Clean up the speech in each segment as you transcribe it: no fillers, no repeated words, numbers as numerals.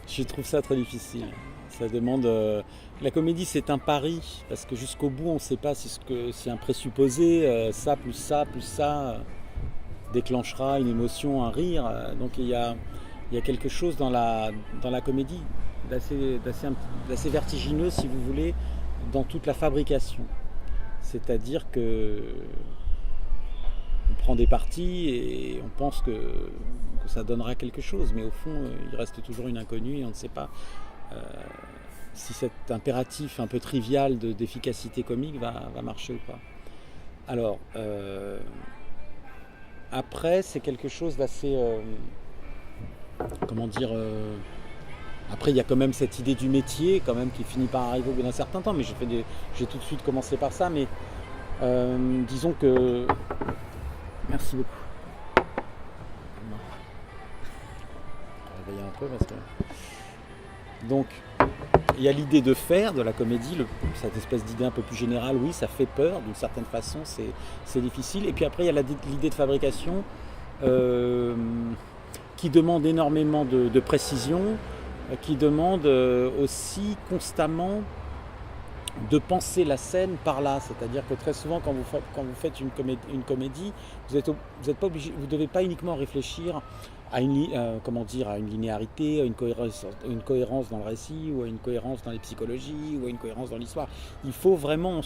Je trouve ça très difficile. Ça demande. La comédie, c'est un pari, parce que jusqu'au bout, on ne sait pas si un présupposé, ça, plus ça, déclenchera une émotion, un rire. Donc il y a quelque chose dans la comédie d'assez vertigineux, si vous voulez, dans toute la fabrication. C'est-à-dire que on prend des parties et on pense que ça donnera quelque chose, mais au fond, il reste toujours une inconnue et on ne sait pas euh, si cet impératif un peu trivial d'efficacité comique va marcher ou pas. Alors, après, c'est quelque chose d'assez, comment dire, après, il y a quand même cette idée du métier, quand même, qui finit par arriver au bout d'un certain temps, mais j'ai tout de suite commencé par ça, mais disons que... Merci beaucoup. On va réveiller un peu parce que... Donc, il y a l'idée de faire de la comédie, cette espèce d'idée un peu plus générale, oui, ça fait peur, d'une certaine façon, c'est difficile. Et puis après, il y a l'idée de fabrication qui demande énormément de précision, qui demande aussi constamment de penser la scène par là. C'est-à-dire que très souvent, quand vous faites une comédie, vous êtes pas obligé, vous ne devez pas uniquement réfléchir à comment dire, à une linéarité, à une cohérence dans le récit, ou à une cohérence dans les psychologies, ou à une cohérence dans l'histoire. Il faut vraiment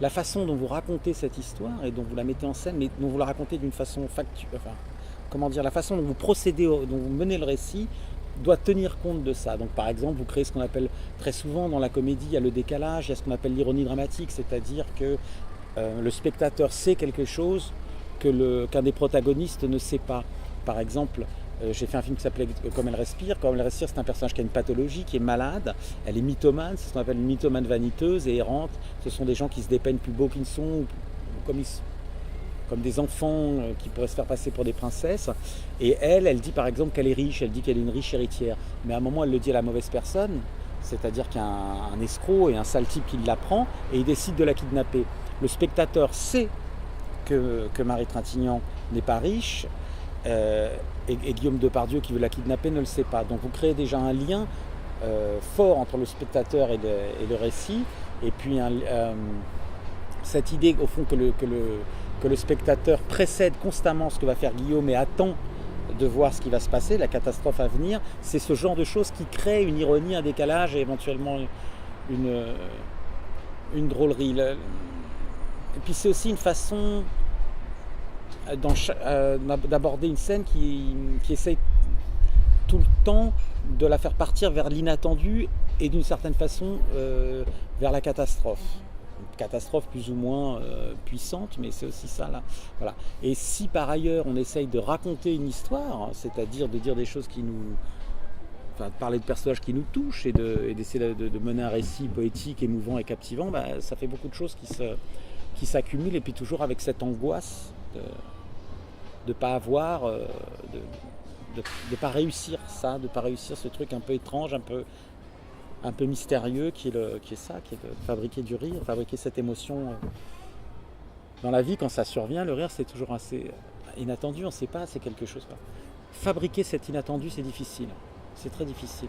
la façon dont vous racontez cette histoire et dont vous la mettez en scène, mais dont vous la racontez d'une façon factuelle, enfin, comment dire, la façon dont vous procédez, dont vous menez le récit, doit tenir compte de ça. Donc par exemple, vous créez ce qu'on appelle très souvent dans la comédie, il y a le décalage, il y a ce qu'on appelle l'ironie dramatique, c'est-à-dire que le spectateur sait quelque chose qu'un des protagonistes ne sait pas. Par exemple, j'ai fait un film qui s'appelait Comme elle respire. Comme elle respire, c'est un personnage qui a une pathologie, qui est malade, elle est mythomane, c'est ce qu'on appelle une mythomane vaniteuse et errante. Ce sont des gens qui se dépeignent plus beaux qu'ils ne sont, comme des enfants qui pourraient se faire passer pour des princesses. Et elle dit par exemple qu'elle est riche, elle dit qu'elle est une riche héritière. Mais à un moment, elle le dit à la mauvaise personne, c'est-à-dire qu'il y a un escroc et un sale type qui la prend et il décide de la kidnapper. Le spectateur sait que Marie Trintignant n'est pas riche et Guillaume Depardieu qui veut la kidnapper ne le sait pas. Donc vous créez déjà un lien fort entre le spectateur et le récit, et puis cette idée au fond que le spectateur précède constamment ce que va faire Guillaume et attend de voir ce qui va se passer, la catastrophe à venir, c'est ce genre de choses qui crée une ironie, un décalage et éventuellement une drôlerie. Et puis c'est aussi une façon d'aborder une scène qui essaye tout le temps de la faire partir vers l'inattendu et d'une certaine façon vers la catastrophe. Une catastrophe plus ou moins puissante, mais c'est aussi ça là. Voilà. Et si par ailleurs on essaye de raconter une histoire, c'est-à-dire de dire des choses qui nous... Enfin, de parler de personnages qui nous touchent et d'essayer de mener un récit poétique, émouvant et captivant, ça fait beaucoup de choses qui s'accumulent, et puis toujours avec cette angoisse de ne pas avoir, de pas réussir ça, de pas réussir ce truc un peu étrange, un peu mystérieux qui est de fabriquer du rire, fabriquer cette émotion. Dans la vie, quand ça survient, le rire c'est toujours assez inattendu, on ne sait pas, c'est quelque chose. Fabriquer cet inattendu, c'est difficile, c'est très difficile.